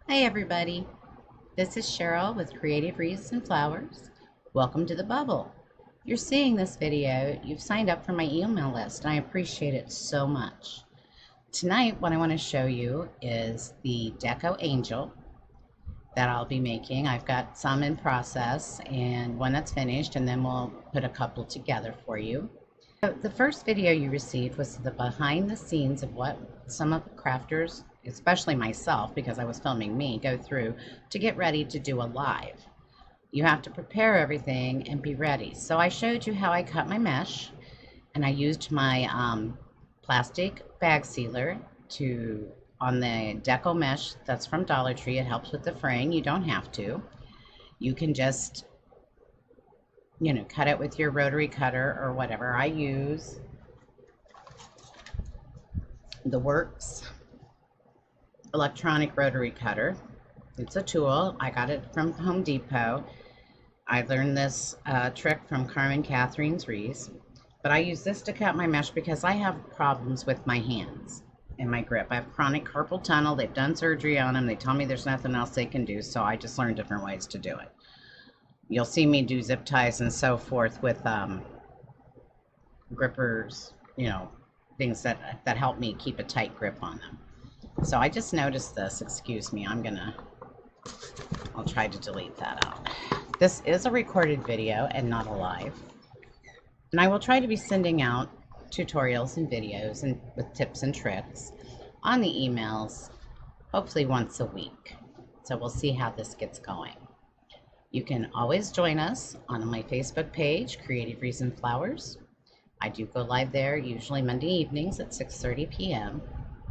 Hey everybody, this is Cheryl with Creative Wreaths and Flowers. Welcome to the bubble. If you're seeing this video, you've signed up for my email list and I appreciate it so much. Tonight what I want to show you is the Deco Angel that I'll be making. I've got some in process and one that's finished, and then we'll put a couple together for you. So the first video you received was the behind the scenes of what some of the crafters, especially myself because I was filming me, go through to get ready to do a live. You have to prepare everything and be ready. So I showed you how I cut my mesh, and I used my plastic bag sealer on the Deco mesh that's from Dollar Tree. It helps with the fraying. You don't have to. You can just cut it with your rotary cutter or whatever. I use the Works electronic rotary cutter. It's a tool. I got it from Home Depot. I learned this trick from Carmen Catherine's Reese, but I use this to cut my mesh because I have problems with my hands and my grip. I have chronic carpal tunnel. They've done surgery on them. They tell me there's nothing else they can do, so I just learned different ways to do it. You'll see me do zip ties and so forth with grippers, things that help me keep a tight grip on them. So I just noticed this. Excuse me, I'll try to delete that out. This is a recorded video and not a live. And I will try to be sending out tutorials and videos and with tips and tricks on the emails, hopefully once a week. So we'll see how this gets going. You can always join us on my Facebook page, Creative Wreaths and Flowers. I do go live there usually Monday evenings at 6:30 p.m.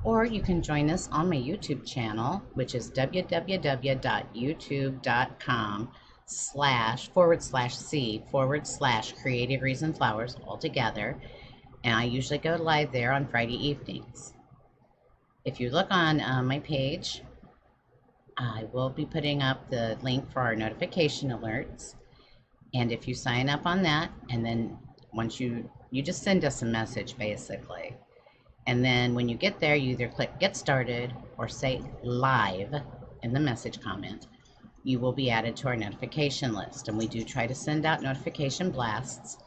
Or you can join us on my YouTube channel, which is www.youtube.com//C/Creative Wreaths and Flowers all together. And I usually go live there on Friday evenings. If you look on my page, I will be putting up the link for our notification alerts. And if you sign up on that, and then once you just send us a message basically. And then when you get there, you either click get started or say live in the message comment. You will be added to our notification list. And we do try to send out notification blasts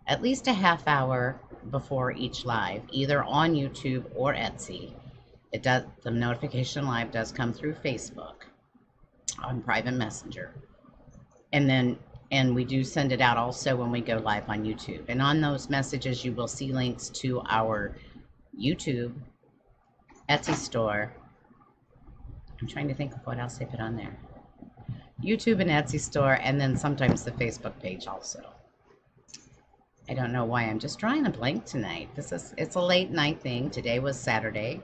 at least a half hour before each live, either on YouTube or Etsy. The notification live does come through Facebook on private messenger. And we do send it out also when we go live on YouTube. And on those messages, you will see links to our YouTube, Etsy store. I'm trying to think of what else they put on there. YouTube and Etsy store, and then sometimes the Facebook page also. I don't know why I'm just drawing a blank tonight. It's a late night thing. Today was Saturday.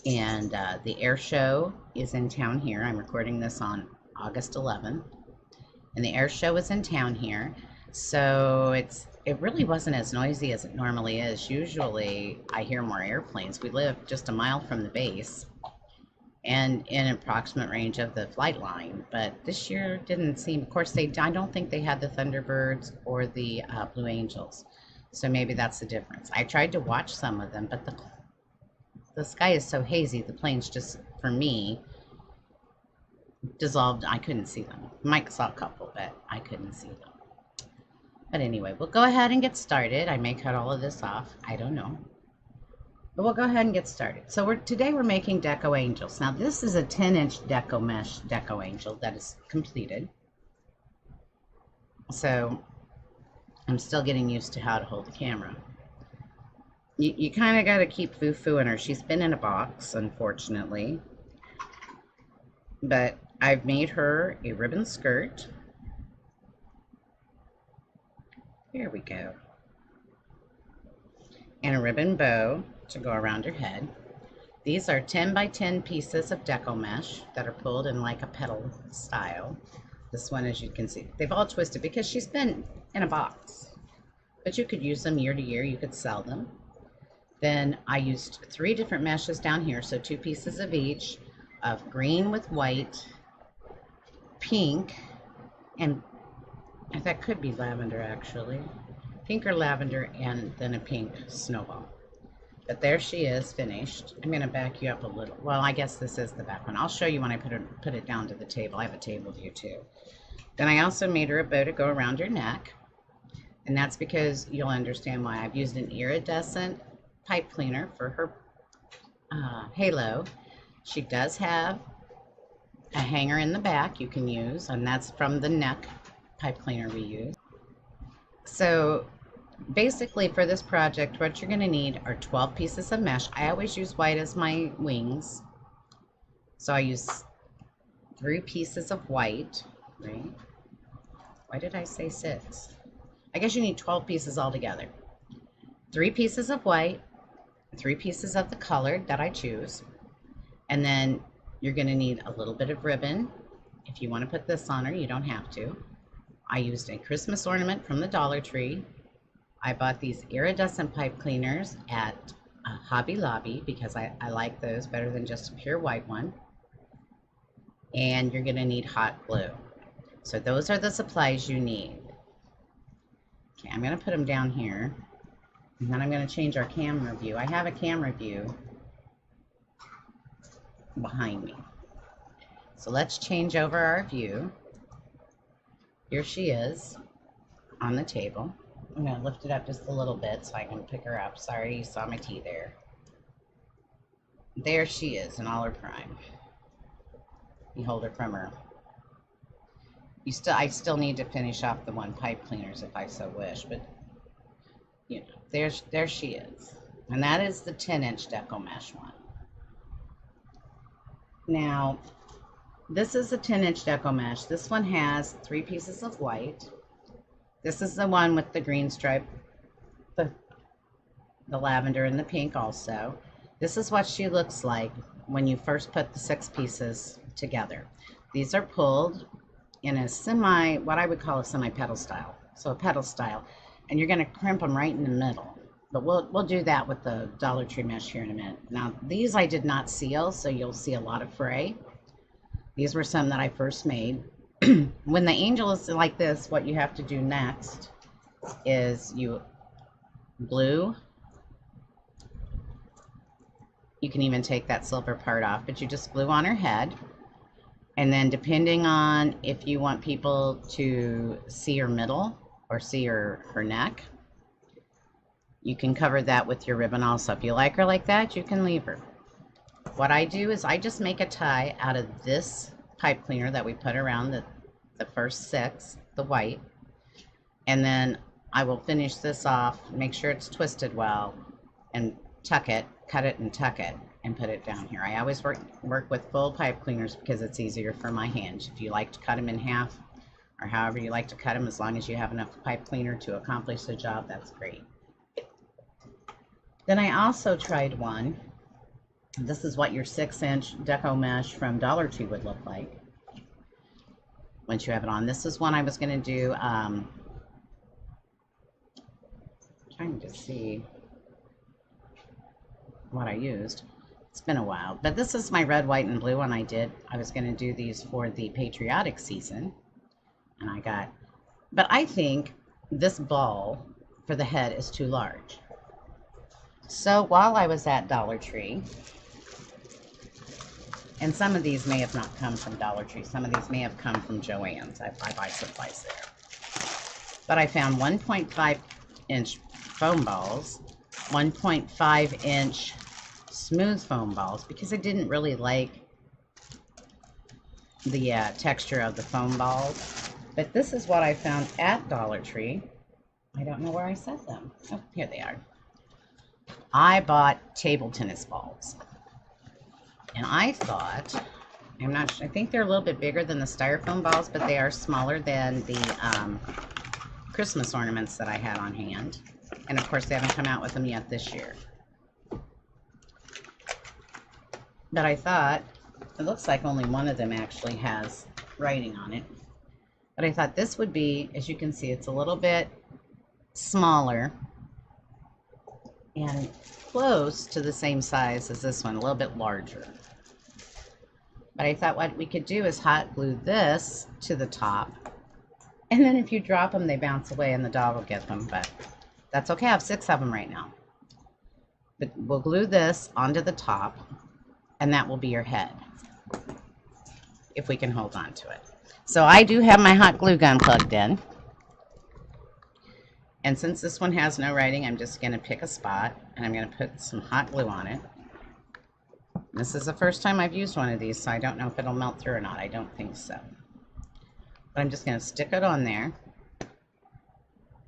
And the air show is in town here. I'm recording this on August 11th. And the air show is in town here. So it really wasn't as noisy as it normally is. Usually I hear more airplanes. We live just a mile from the base and in approximate range of the flight line. But this year didn't seem, of course, I don't think they had the Thunderbirds or the Blue Angels. So maybe that's the difference. I tried to watch some of them, but the sky is so hazy, the planes just, for me, dissolved. I couldn't see them. Mike saw a couple, but I couldn't see them. But anyway, we'll go ahead and get started. I may cut all of this off. I don't know. But we'll go ahead and get started. So today we're making Deco Angels. Now this is a 10-inch Deco mesh Deco Angel that is completed. So I'm still getting used to how to hold the camera. You kind of got to keep foo-fooing her. She's been in a box, unfortunately. But I've made her a ribbon skirt. Here we go. And a ribbon bow to go around her head. These are 10 by 10 pieces of Deco mesh that are pulled in like a petal style. This one, as you can see, they've all twisted because she's been in a box. But you could use them year to year. You could sell them. Then I used 3 different meshes down here, so 2 pieces of each, of green with white, pink, and that could be lavender actually. Pink or lavender, and then a pink snowball. But there she is, finished. I'm going to back you up a little. Well, I guess this is the back one. I'll show you when I put it down to the table. I have a table view too. Then I also made her a bow to go around her neck. And that's because you'll understand why. I've used an iridescent pipe cleaner for her halo. She does have a hanger in the back you can use, and that's from the neck pipe cleaner we use. So basically for this project, what you're going to need are 12 pieces of mesh. I always use white as my wings. So I use 3 pieces of white, right? Why did I say 6? I guess you need 12 pieces altogether. 3 pieces of white, 3 pieces of the colored that I choose, and then you're going to need a little bit of ribbon. If you want to put this on her, you don't have to. I used a Christmas ornament from the Dollar Tree. I bought these iridescent pipe cleaners at Hobby Lobby because I like those better than just a pure white one. And you're going to need hot glue. So those are the supplies you need. Okay, I'm going to put them down here. And then I'm going to change our camera view. I have a camera view behind me. So let's change over our view. Here she is on the table. I'm going to lift it up just a little bit so I can pick her up. Sorry, you saw my tea there. There she is in all her prime. You hold her from her. I still need to finish off the one pipe cleaners if I so wish, but you know, there she is. And that is the 10-inch Deco mesh one. Now, this is a 10-inch Deco mesh. This one has 3 pieces of white. This is the one with the green stripe, the lavender and the pink also. This is what she looks like when you first put the 6 pieces together. These are pulled in a what I would call a semi-petal style. So a petal style. And you're going to crimp them right in the middle. But we'll do that with the Dollar Tree mesh here in a minute. Now, these I did not seal, so you'll see a lot of fray. These were some that I first made. When the angel is like this, what you have to do next is you glue. You can even take that silver part off, but you just glue on her head. And then depending on if you want people to see her middle or see her neck, you can cover that with your ribbon also. If you like her like that, you can leave her. What I do is I just make a tie out of this pipe cleaner that we put around the first 6, the white, and then I will finish this off, make sure it's twisted well, and tuck it, cut it and tuck it, and put it down here. I always work with full pipe cleaners because it's easier for my hands. If you like to cut them in half, or however you like to cut them, as long as you have enough pipe cleaner to accomplish the job, that's great. Then I also tried one. This is what your 6-inch Deco mesh from Dollar Tree would look like once you have it on. This is one I was going to do, trying to see what I used. It's been a while, but this is my red, white, and blue one I did. I was going to do these for the patriotic season, and I got, but I think this ball for the head is too large. So while I was at Dollar Tree, and some of these may have not come from Dollar Tree, some of these may have come from Joann's. I buy supplies there. But I found 1.5-inch foam balls, 1.5-inch smooth foam balls, because I didn't really like the texture of the foam balls. But this is what I found at Dollar Tree. I don't know where I set them. Oh, here they are. I bought table tennis balls. And I thought, I'm not sure, I think they're a little bit bigger than the Styrofoam balls, but they are smaller than the Christmas ornaments that I had on hand. And of course, they haven't come out with them yet this year. But I thought, it looks like only one of them actually has writing on it. But I thought this would be, as you can see, it's a little bit smaller and close to the same size as this one, a little bit larger. But I thought what we could do is hot glue this to the top. And then if you drop them, they bounce away and the dog will get them. But that's okay. I have 6 of them right now. But we'll glue this onto the top, and that will be your head, if we can hold on to it. So I do have my hot glue gun plugged in. And since this one has no writing, I'm just going to pick a spot, and I'm going to put some hot glue on it. This is the first time I've used one of these, so I don't know if it'll melt through or not. I don't think so. But I'm just going to stick it on there.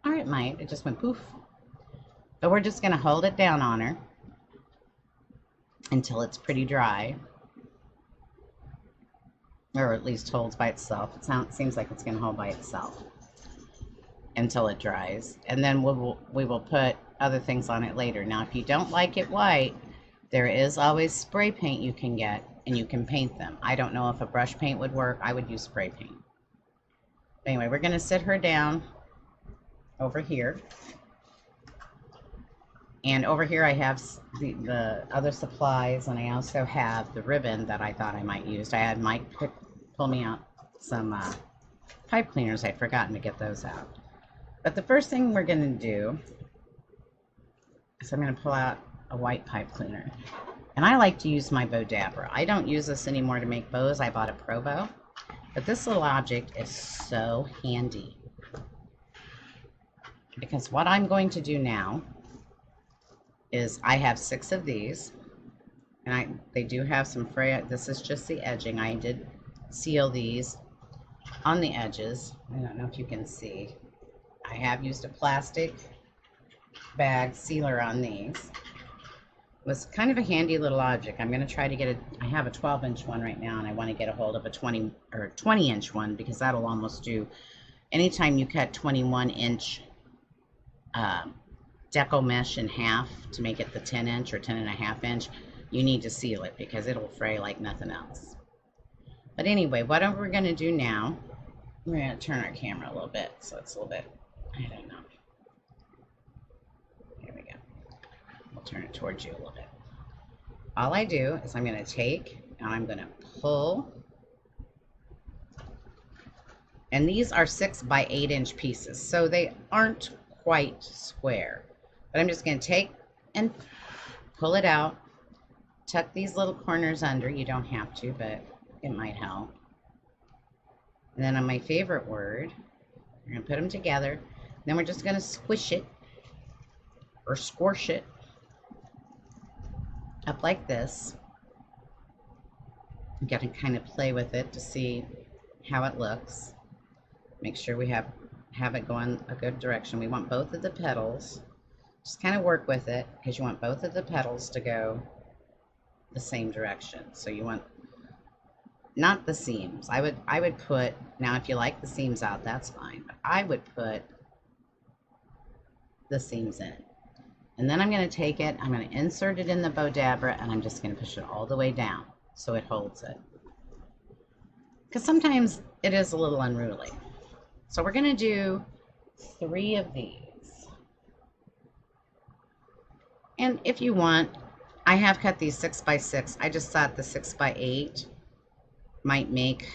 Or it might. It just went poof. But we're just going to hold it down on her until it's pretty dry. Or at least holds by itself. It seems like it's going to hold by itself until it dries. And then we will put other things on it later. Now, if you don't like it white, there is always spray paint you can get, and you can paint them. I don't know if a brush paint would work. I would use spray paint. Anyway, we're going to sit her down over here. And over here I have the other supplies, and I also have the ribbon that I thought I might use. I had Mike pull me out some pipe cleaners. I'd forgotten to get those out. But the first thing we're going to do is I'm going to pull out a white pipe cleaner. And I like to use my bow dabber. I don't use this anymore to make bows. I bought a Pro Bow. But this little object is so handy. Because what I'm going to do now is I have 6 of these. And they do have some fray. This is just the edging. I did seal these on the edges. I don't know if you can see. I have used a plastic bag sealer on these. It was kind of a handy little object. I'm going to try to get I have a 12-inch one right now, and I want to get a hold of a 20-inch one, because that'll almost do. Anytime you cut 21-inch Deco mesh in half to make it the 10-inch or 10.5-inch, you need to seal it because it'll fray like nothing else. But anyway, what we're going to do now, we're going to turn our camera a little bit so it's a little bit, I don't know. Here we go. We'll turn it towards you a little bit. All I do is I'm going to take and I'm going to pull. And these are 6 by 8-inch pieces, so they aren't quite square. But I'm just going to take and pull it out. Tuck these little corners under. You don't have to, but it might help. And then on my favorite word, we're going to put them together. Then we're just going to squish it or squish it up like this. You got to kind of play with it to see how it looks. Make sure we have it going a good direction. We want both of the petals. Just kind of work with it because you want both of the petals to go the same direction. So you want not the seams. I would put, now if you like the seams out, that's fine, but I would put the seams in. And then I'm going to take it, I'm going to insert it in the bow dabber, and I'm just going to push it all the way down so it holds it. Because sometimes it is a little unruly. So we're going to do 3 of these. And if you want, I have cut these 6 by 6. I just thought the 6 by 8 might make,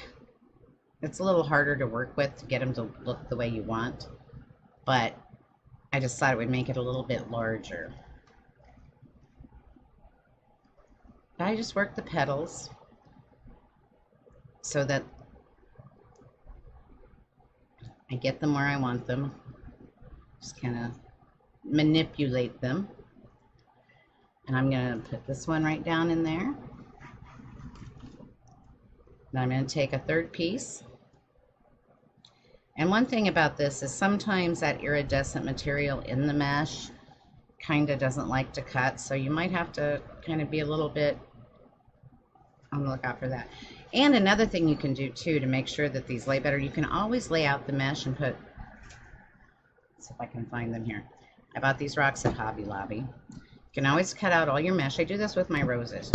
it's a little harder to work with to get them to look the way you want. But I just thought it would make it a little bit larger. But I just work the petals so that I get them where I want them. Just kind of manipulate them. And I'm going to put this one right down in there. Then I'm going to take a 3rd piece. And one thing about this is sometimes that iridescent material in the mesh kind of doesn't like to cut, so you might have to kind of be a little bit on the lookout for that. And another thing you can do too to make sure that these lay better, you can always lay out the mesh and put, let's see if I can find them here. I bought these rocks at Hobby Lobby. You can always cut out all your mesh. I do this with my roses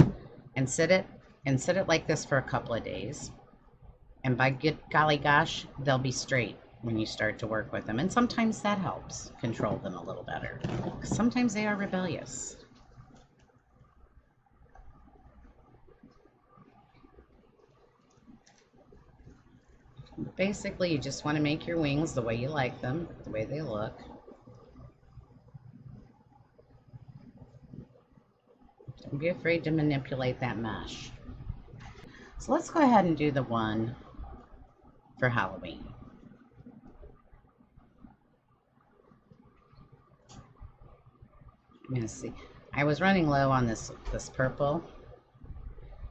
and sit it like this for a couple of days. And by golly gosh, they'll be straight when you start to work with them. And sometimes that helps control them a little better. Sometimes they are rebellious. Basically, you just want to make your wings the way you like them, the way they look. Don't be afraid to manipulate that mesh. So let's go ahead and do the one for Halloween. I'm gonna see. I was running low on this purple.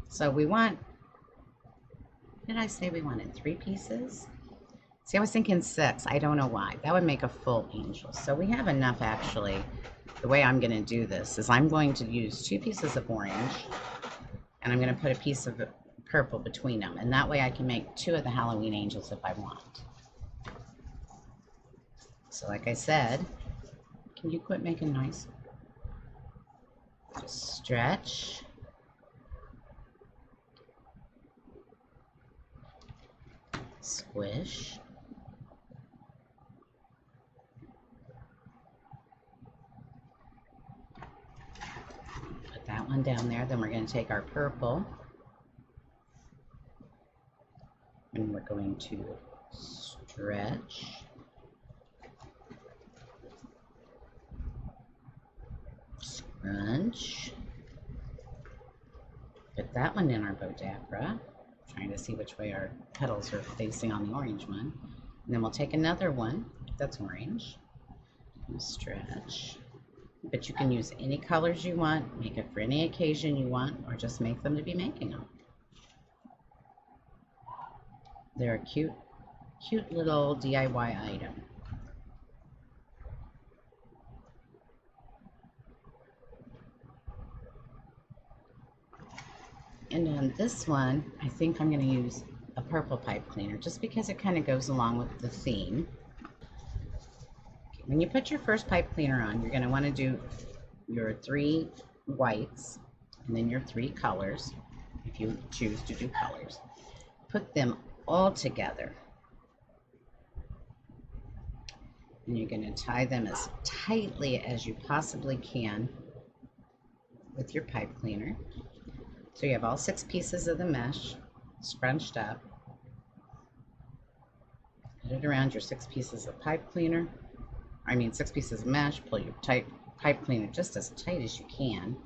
So we want, did I say we wanted 3 pieces? See, I was thinking 6. I don't know why. That would make a full angel. So we have enough actually. The way I'm gonna do this is I'm going to use 2 pieces of orange and I'm gonna put a piece of purple between them. And that way I can make 2 of the Halloween angels if I want. So like I said, can you quit making noise? Just stretch. Squish. Put that one down there. Then we're going to take our purple and we're going to stretch. Scrunch. Put that one in our Bodapra. Trying to see which way our petals are facing on the orange one. And then we'll take another one that's orange and stretch. But you can use any colors you want, make it for any occasion you want, or just make them to be making them. They're a cute little DIY item. And on this one, I think I'm going to use a purple pipe cleaner just because it kind of goes along with the theme. Okay, when you put your first pipe cleaner on, you're going to want to do your 3 whites and then your 3 colors, if you choose to do colors. Put them all together. And you're going to tie them as tightly as you possibly can with your pipe cleaner. So you have all 6 pieces of the mesh scrunched up. Put it around your 6 pieces of pipe cleaner. 6 pieces of mesh. Pull your pipe cleaner just as tight as you can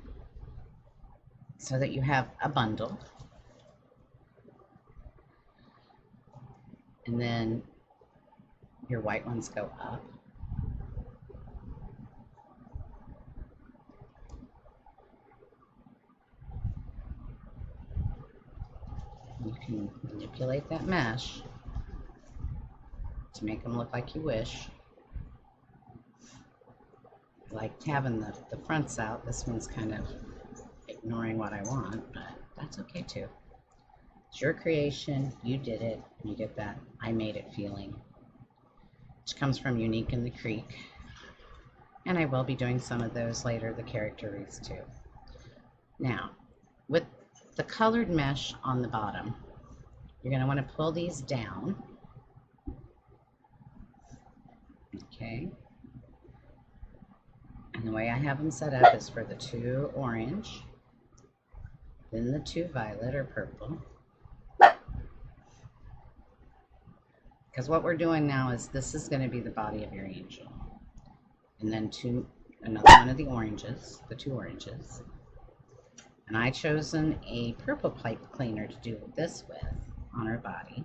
so that you have a bundle. And then your white ones go up. You can manipulate that mesh to make them look like you wish. I like having the fronts out. This one's kind of ignoring what I want, but that's okay too. It's your creation. You did it. You get that I made it feeling, which comes from Unique in the Creek. And I will be doing some of those later, the character wreaths too. Now, with the colored mesh on the bottom, you're going to want to pull these down. Okay. And the way I have them set up is for the 2 orange, then the 2 violet or purple. Because what we're doing now is this is going to be the body of your angel. And then another one of the oranges, the 2 oranges. And I chosen a purple pipe cleaner to do this with on her body.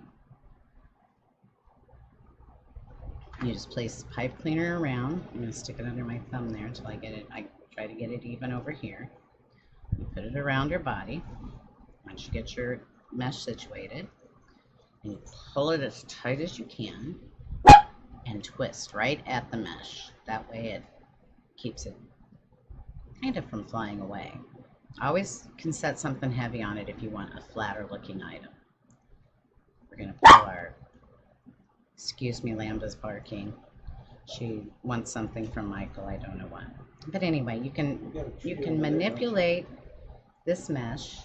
You just place the pipe cleaner around. I'm going to stick it under my thumb there until I get it. I try to get it even over here. You put it around her body. Once you get your mesh situated, and you pull it as tight as you can and twist right at the mesh. That way it keeps it kind of from flying away. Always can set something heavy on it if you want a flatter looking item. We're going to pull our, excuse me, Lambda's barking. She wants something from Michael, I don't know what. But anyway, you can manipulate this mesh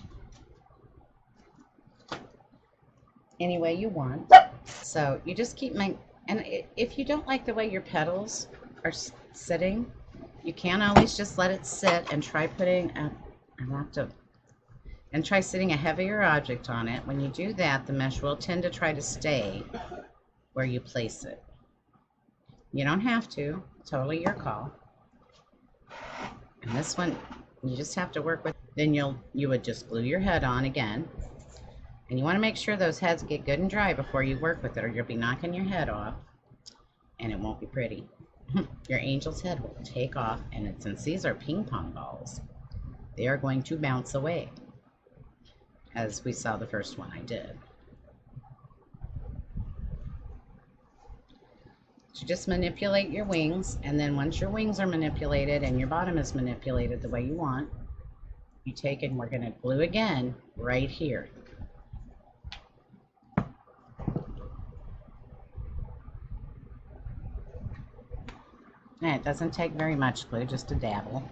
any way you want. So you just keep and if you don't like the way your petals are sitting, you can always just let it sit and try putting try sitting a heavier object on it. When you do that, the mesh will tend to try to stay where you place it. You don't have to, totally your call. And this one, you just have to work with. Then you would just glue your head on again. And you want to make sure those heads get good and dry before you work with it, or you'll be knocking your head off and it won't be pretty. Your angel's head will take off, and since these are ping pong balls, they are going to bounce away, as we saw the first one I did. So just manipulate your wings, and then once your wings are manipulated and your bottom is manipulated the way you want, you take it and we're going to glue again right here. And it doesn't take very much glue, just a dabble.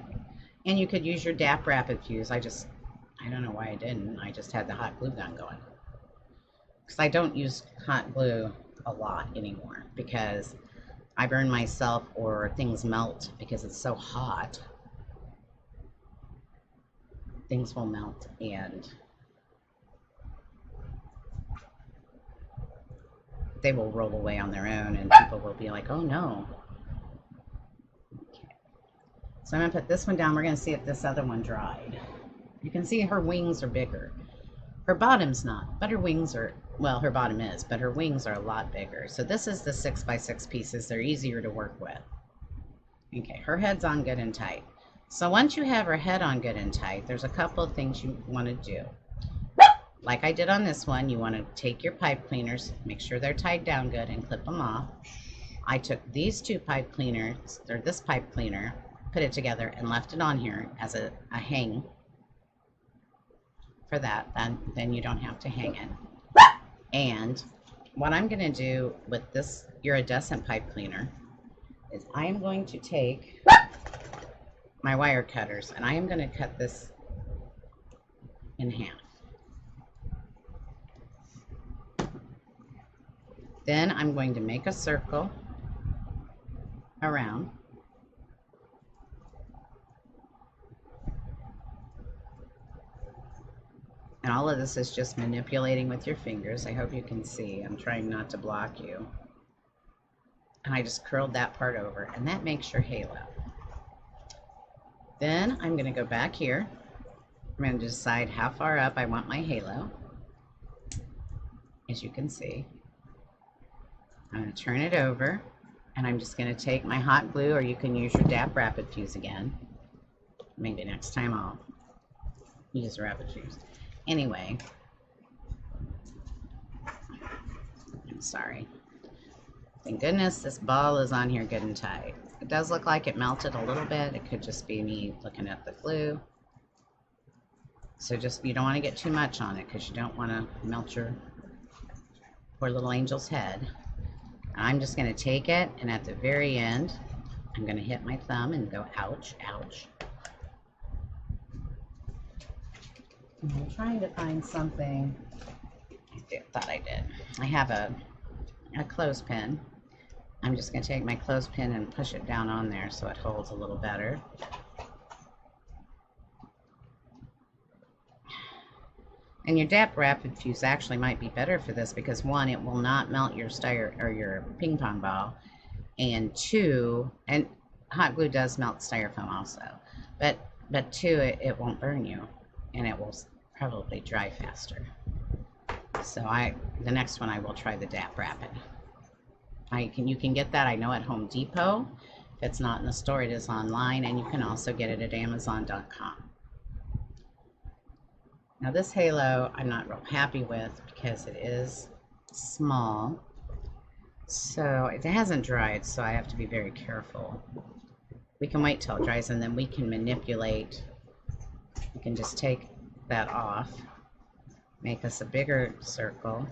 And you could use your DAP Rapid Fuse. I don't know why I didn't. I just had the hot glue gun going. Because I don't use hot glue a lot anymore because I burn myself or things melt because it's so hot. Things will melt and they will roll away on their own and people will be like, oh no. Okay. So I'm going to put this one down. We're going to see if this other one dried. You can see her wings are bigger. Her bottom's not, but her wings are, well, her bottom is, but her wings are a lot bigger. So this is the 6x6 pieces. They're easier to work with. Okay, her head's on good and tight. So once you have her head on good and tight, there's a couple of things you want to do. Like I did on this one, you want to take your pipe cleaners, make sure they're tied down good, and clip them off. I took these two pipe cleaners, or this pipe cleaner, put it together and left it on here as a hang for that. Then you don't have to hang it. And what I'm going to do with this iridescent pipe cleaner is I am going to take my wire cutters and I am going to cut this in half. Then I'm going to make a circle around. And all of this is just manipulating with your fingers. I hope you can see. I'm trying not to block you. And I just curled that part over, and that makes your halo. Then I'm going to go back here. I'm going to decide how far up I want my halo. As you can see. I'm going to turn it over, and I'm just going to take my hot glue, or you can use your DAP Rapid Fuse again. Maybe next time I'll use Rapid Fuse. Anyway, I'm sorry. Thank goodness this ball is on here good and tight. It does look like it melted a little bit. It could just be me looking at the glue. So just, you don't want to get too much on it because you don't want to melt your poor little angel's head. I'm just going to take it, and at the very end, I'm going to hit my thumb and go ouch, ouch. I'm trying to find something. I thought I did. I have a clothespin. I'm just going to take my clothespin and push it down on there so it holds a little better. And your DAP Rapid Fuse actually might be better for this because one, it will not melt your your ping pong ball, and two, and hot glue does melt styrofoam also, but two, it won't burn you. And it will probably dry faster. So the next one I will try the DAP Rapid. You can get that, I know, at Home Depot. If it's not in the store, it is online, and you can also get it at Amazon.com. Now this halo I'm not real happy with because it is small. So it hasn't dried, so I have to be very careful. We can wait till it dries and then we can manipulate. We can just take that off, make us a bigger circle,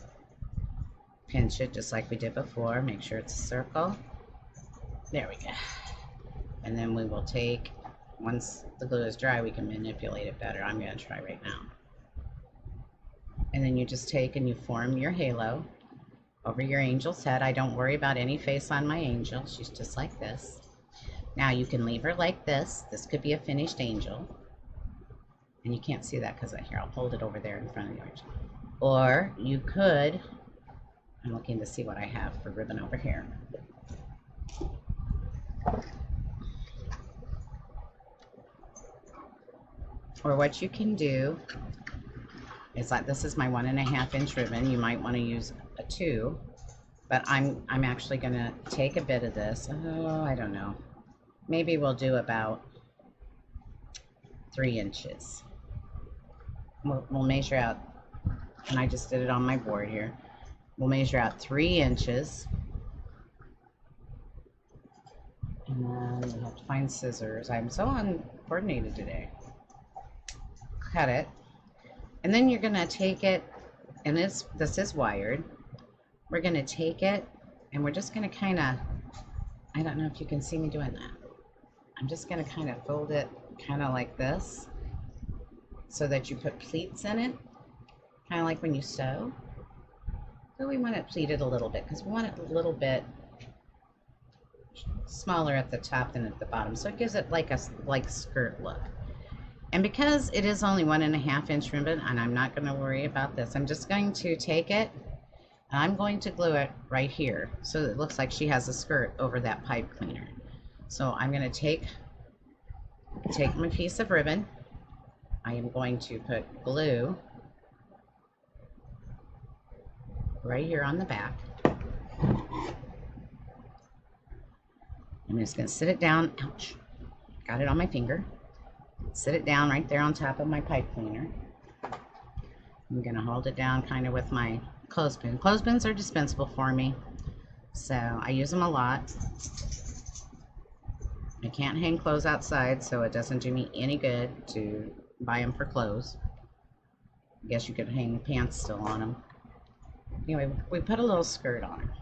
pinch it just like we did before, make sure it's a circle. There we go. And then we will take, once the glue is dry, we can manipulate it better. I'm going to try right now. And then you just take and you form your halo over your angel's head. I don't worry about any face on my angel. She's just like this. Now you can leave her like this. This could be a finished angel. And you can't see that because here, I'll hold it over there in front of the angel. Or you could, I'm looking to see what I have for ribbon over here. Or what you can do is like, this is my 1.5 inch ribbon. You might want to use a 2, but I'm actually going to take a bit of this. Oh, I don't know. Maybe we'll do about 3 inches. We'll measure out, and I just did it on my board here. We'll measure out 3 inches. And then we have to find scissors. I'm so uncoordinated today. Cut it. And then you're going to take it, and this is wired. We're going to take it, and we're just going to kind of, I don't know if you can see me doing that. I'm just going to kind of fold it kind of like this so that you put pleats in it, kind of like when you sew. So we want it pleated a little bit because we want it a little bit smaller at the top than at the bottom, so it gives it like a skirt look. And because it is only 1.5 inch ribbon, and I'm not going to worry about this, I'm just going to take it and I'm going to glue it right here so it looks like she has a skirt over that pipe cleaner. So I'm going to take my piece of ribbon. I am going to put glue right here on the back. I'm just going to sit it down. Ouch. Got it on my finger. Sit it down right there on top of my pipe cleaner. I'm going to hold it down kind of with my clothespin. Clothespins are dispensable for me, so I use them a lot. I can't hang clothes outside, so it doesn't do me any good to buy them for clothes. I guess you could hang pants still on them. Anyway, we put a little skirt on her.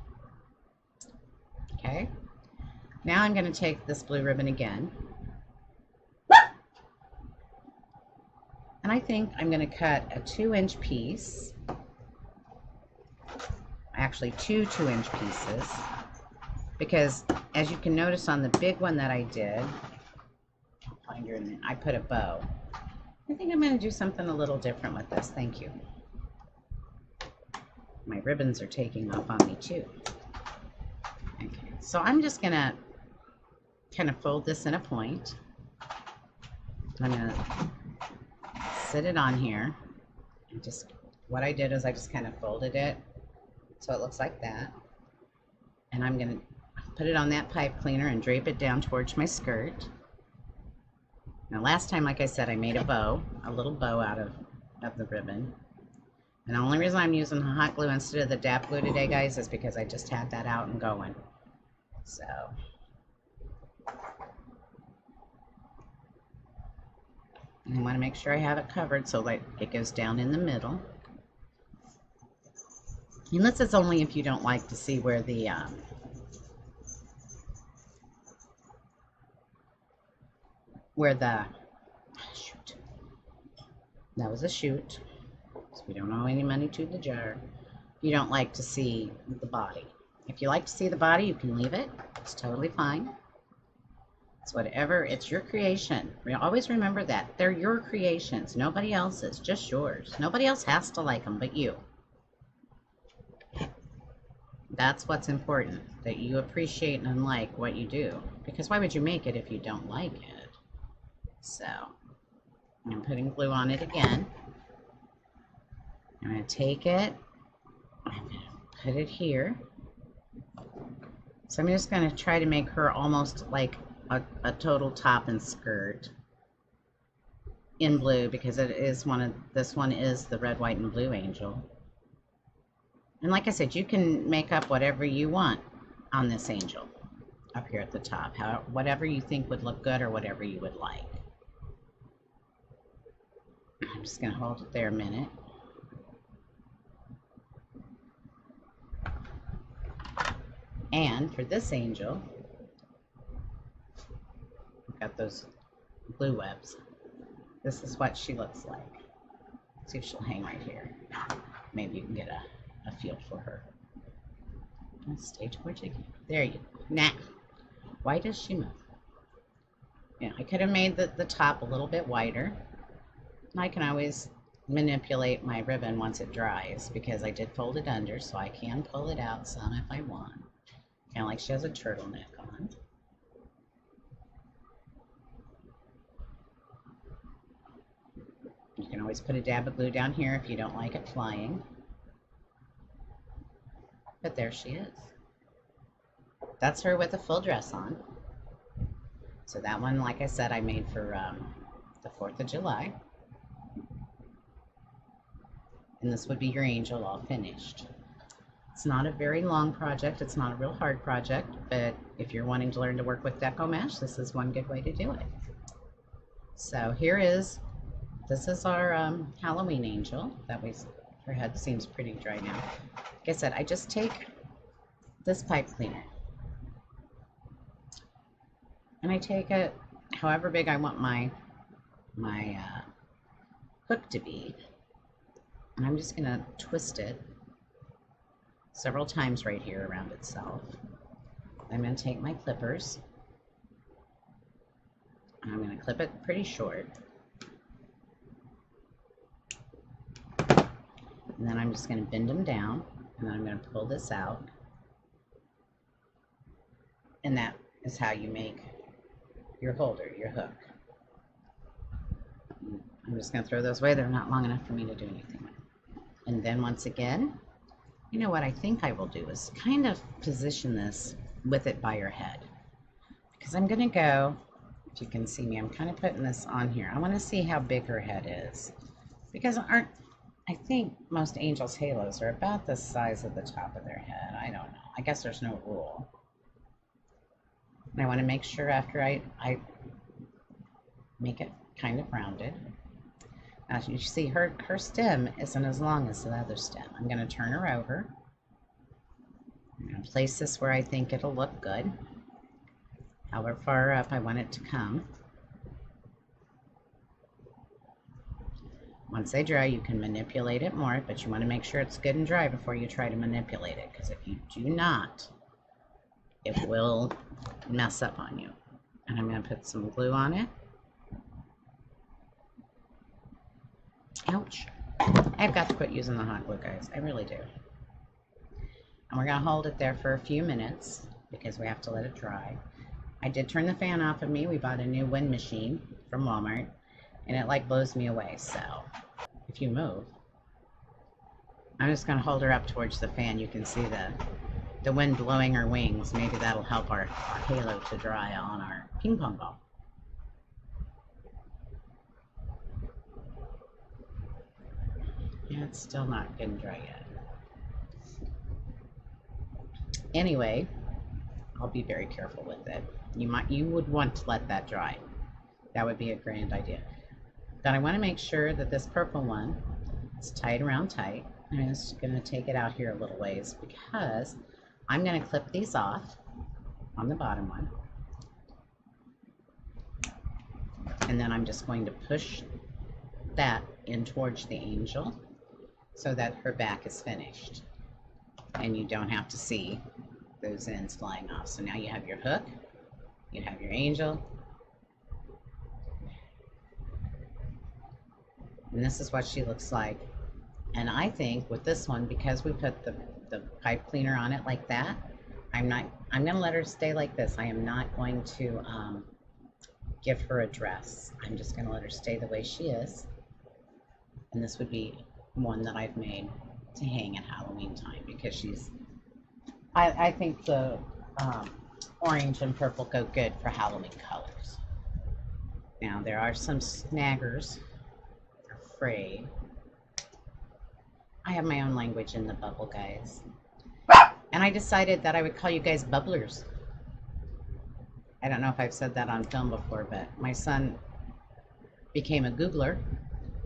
Okay. Now I'm going to take this blue ribbon again. And I think I'm going to cut a 2-inch piece. Actually, 2 2-inch pieces. Because as you can notice on the big one that I did, I'll find her in there, I put a bow. I think I'm going to do something a little different with this. Thank you. My ribbons are taking off on me too. Okay, so I'm just going to kind of fold this in a point. I'm going to sit it on here. And just, what I did is I just kind of folded it so it looks like that. And I'm going to put it on that pipe cleaner and drape it down towards my skirt. Now last time, like I said, I made a bow, a little bow out of the ribbon. And the only reason I'm using hot glue instead of the DAP glue today, guys, is because I just had that out and going. So I want to make sure I have it covered so that it goes down in the middle. And this is only if you don't like to see where the shoot, that was a shoot, so we don't owe any money to the jar. You don't like to see the body. If you like to see the body, you can leave it. It's totally fine. It's whatever, it's your creation. Always remember that. They're your creations, nobody else's, just yours. Nobody else has to like them but you. That's what's important, that you appreciate and like what you do. Because why would you make it if you don't like it? So, I'm putting glue on it again. I'm going to take it, I'm going to put it here. So I'm just going to try to make her almost like a total top and skirt in blue, because it is this one is the red, white, and blue angel. And like I said, you can make up whatever you want on this angel up here at the top, whatever you think would look good or whatever you would like. I'm just going to hold it there a minute. And for this angel, I've got those glue webs. This is what she looks like. Let's see if she'll hang right here. Maybe you can get a feel for her. Let's stay towards you. There you go. Now, why does she move? Yeah, I could have made the top a little bit wider. I can always manipulate my ribbon once it dries, because I did fold it under, so I can pull it out some if I want. Kind of like she has a turtleneck on. always put a dab of glue down here if you don't like it flying. But there she is. That's her with a full dress on. So that one, like I said, I made for the 4th of July. And this would be your angel all finished. It's not a very long project. It's not a real hard project, but if you're wanting to learn to work with Deco mesh, this is one good way to do it. So this is our Halloween angel. Her head seems pretty dry now. Like I said, I just take this pipe cleaner and I take it however big I want my hook to be, and I'm just gonna twist it several times right here around itself. I'm gonna take my clippers and I'm gonna clip it pretty short, and then I'm just gonna bend them down, and then I'm gonna pull this out, and that is how you make your holder, your hook. I'm just going to throw those away. They're not long enough for me to do anything with. And then once again, you know what I think I will do is kind of position this with it by your head. Because I'm going to go, if you can see me, I'm kind of putting this on here. I want to see how big her head is. Because I think most angels' halos are about the size of the top of their head. I don't know. I guess there's no rule. And I want to make sure after I make it kind of rounded. Now you see her stem isn't as long as the other stem. I'm going to turn her over. I'm going to place this where I think it'll look good. However far up I want it to come. Once they dry, you can manipulate it more, but you want to make sure it's good and dry before you try to manipulate it, because if you do not, it will mess up on you. And I'm going to put some glue on it. Ouch. I've got to quit using the hot glue, guys. I really do. And we're going to hold it there for a few minutes because we have to let it dry. I did turn the fan off of me. We bought a new wind machine from Walmart, and it like blows me away. So if you move, I'm just going to hold her up towards the fan. You can see the wind blowing her wings. Maybe that'll help our halo to dry on our ping pong ball. Yeah, it's still not good and dry yet. Anyway, I'll be very careful with it. You would want to let that dry. That would be a grand idea. But I want to make sure that this purple one is tied around tight. I'm just going to take it out here a little ways because I'm going to clip these off on the bottom one. And then I'm just going to push that in towards the angel so that her back is finished. And you don't have to see those ends flying off. So now you have your hook, you have your angel, and this is what she looks like. And I think with this one, because we put the pipe cleaner on it like that, I'm going to let her stay like this. I am not going to give her a dress. I'm just going to let her stay the way she is. And this would be one that I've made to hang at Halloween time because she's, I think the orange and purple go good for Halloween colors. Now there are some snaggers, afraid. I have my own language in the bubble, guys. And I decided that I would call you guys bubblers. I don't know if I've said that on film before, but my son became a Googler,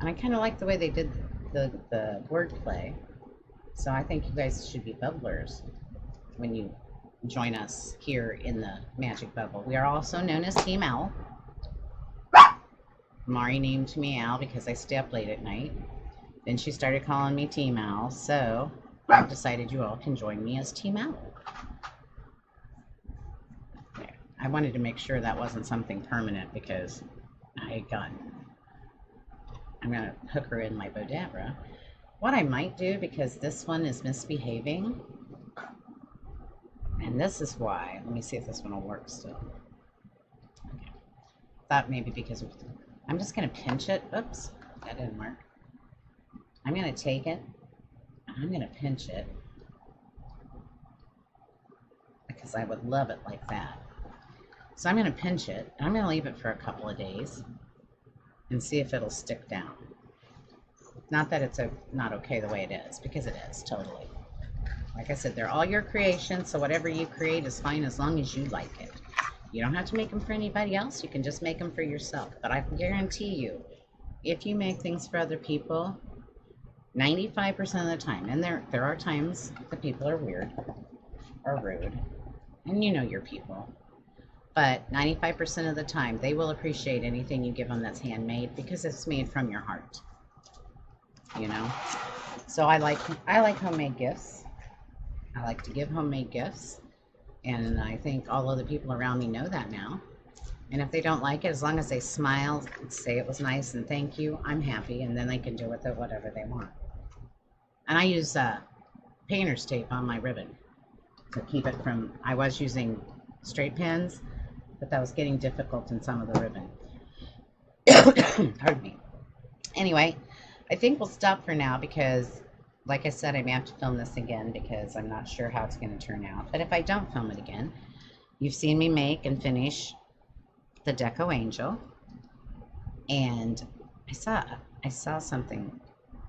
and I kind of like the way they did the wordplay. So I think you guys should be bubblers when you join us here in the Magic Bubble. We are also known as Team Owl. Mari named me Owl because I stay up late at night. Then she started calling me Team Owl, so I've decided you all can join me as Team Owl. There. I wanted to make sure that wasn't something permanent because I'm going to hook her in my Bodabra. What I might do, because this one is misbehaving, and this is why, let me see if this one will work still. Okay. Thought maybe because I'm just going to pinch it. Oops, that didn't work. I'm going to take it and I'm going to pinch it because I would love it like that. So I'm going to pinch it and I'm going to leave it for a couple of days and see if it'll stick down. Not that it's not okay the way it is, because it is, totally. Like I said, they're all your creations, so whatever you create is fine as long as you like it. You don't have to make them for anybody else. You can just make them for yourself. But I guarantee you, if you make things for other people, 95% of the time, and there are times that people are weird or rude, and you know your people, but 95% of the time, they will appreciate anything you give them that's handmade because it's made from your heart. You know, so I like homemade gifts. I like to give homemade gifts, and I think all of the people around me know that now. And if they don't like it, as long as they smile, say it was nice and thank you, I'm happy, and then they can do with it whatever they want. And I use painter's tape on my ribbon to keep it from, I was using straight pins, but that was getting difficult in some of the ribbon. Pardon me. Anyway, I think we'll stop for now because, like I said, I may have to film this again because I'm not sure how it's going to turn out. But if I don't film it again, you've seen me make and finish the Deco Angel. And I saw something.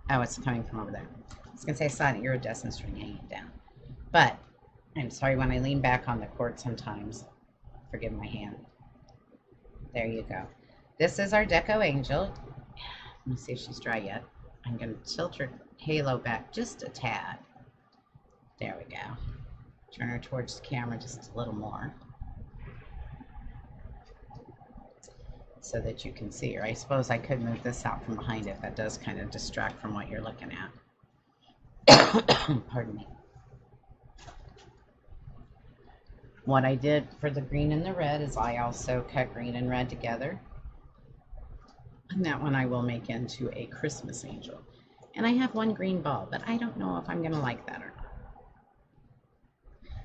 Oh, it's coming from over there. I was going to say I saw an iridescent string hanging down. But I'm sorry, when I lean back on the cord sometimes, forgive my hand. There you go. This is our Deco Angel. Let me see if she's dry yet. I'm going to tilt her halo back just a tad. There we go. Turn her towards the camera just a little more so that you can see her. I suppose I could move this out from behind it. That does kind of distract from what you're looking at. Pardon me. What I did for the green and the red is I also cut green and red together. And that one I will make into a Christmas angel. And I have one green ball, but I don't know if I'm going to like that or not.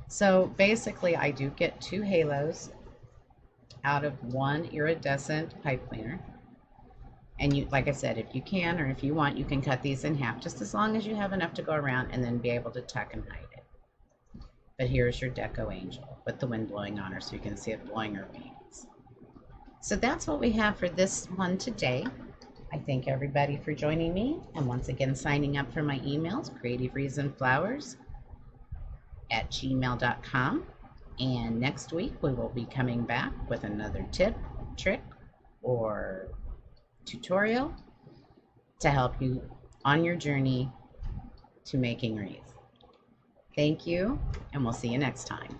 So basically I do get 2 halos out of 1 iridescent pipe cleaner. And you, like I said, if you can or if you want, you can cut these in half, just as long as you have enough to go around and then be able to tuck and hide it. But here's your Deco Angel with the wind blowing on her so you can see it blowing her wings. So that's what we have for this one today. I thank everybody for joining me, and once again signing up for my emails, creativewreathsandflowers@gmail.com. And next week we will be coming back with another tip, trick, or tutorial to help you on your journey to making wreaths. Thank you, and we'll see you next time.